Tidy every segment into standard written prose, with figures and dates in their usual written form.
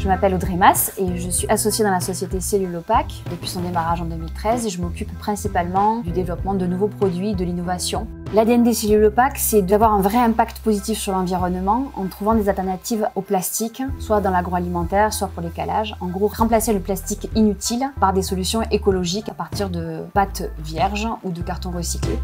Je m'appelle Audrey Mas et je suis associée dans la société Cellulopac depuis son démarrage en 2013 et je m'occupe principalement du développement de nouveaux produits, de l'innovation. L'ADN des Cellulopac, c'est d'avoir un vrai impact positif sur l'environnement en trouvant des alternatives au plastique, soit dans l'agroalimentaire, soit pour les calages. En gros, remplacer le plastique inutile par des solutions écologiques à partir de pâtes vierges ou de cartons recyclés.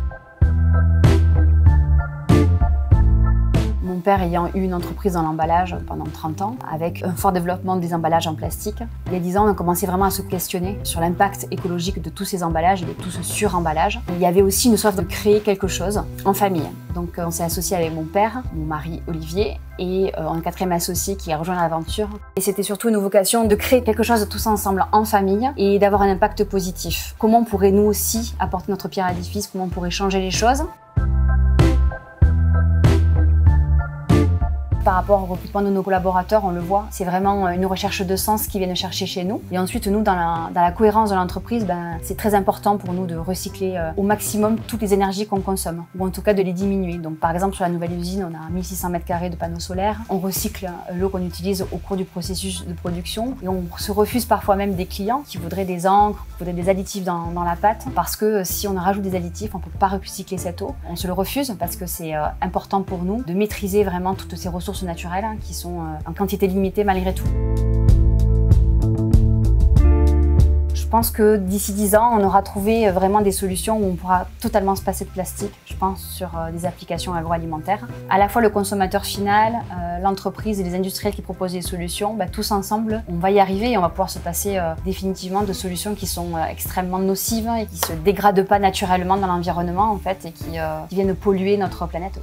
Mon père ayant eu une entreprise dans l'emballage pendant 30 ans, avec un fort développement des emballages en plastique, il y a 10 ans, on a commencé vraiment à se questionner sur l'impact écologique de tous ces emballages et de tout ce suremballage. Il y avait aussi une soif de créer quelque chose en famille. Donc on s'est associé avec mon père, mon mari Olivier, et un quatrième associé qui a rejoint l'aventure. Et c'était surtout une vocation de créer quelque chose tous ensemble en famille et d'avoir un impact positif. Comment on pourrait nous aussi apporter notre pierre à l'édifice, comment on pourrait changer les choses. Par rapport au recrutement de nos collaborateurs, on le voit, c'est vraiment une recherche de sens qu'ils viennent chercher chez nous. Et ensuite, nous, dans la cohérence de l'entreprise, c'est très important pour nous de recycler au maximum toutes les énergies qu'on consomme, ou en tout cas de les diminuer. Donc, par exemple, sur la nouvelle usine, on a 1600 m² de panneaux solaires. On recycle l'eau qu'on utilise au cours du processus de production. Et on se refuse parfois même des clients qui voudraient des encres, qui voudraient des additifs dans la pâte, parce que si on rajoute des additifs, on ne peut pas recycler cette eau. On se le refuse parce que c'est important pour nous de maîtriser vraiment toutes ces ressources naturelles qui sont en quantité limitée malgré tout. Je pense que d'ici 10 ans, on aura trouvé vraiment des solutions où on pourra totalement se passer de plastique, je pense sur des applications agroalimentaires. À la fois le consommateur final, l'entreprise et les industriels qui proposent des solutions, tous ensemble, on va y arriver et on va pouvoir se passer définitivement de solutions qui sont extrêmement nocives et qui ne se dégradent pas naturellement dans l'environnement en fait et qui viennent polluer notre planète.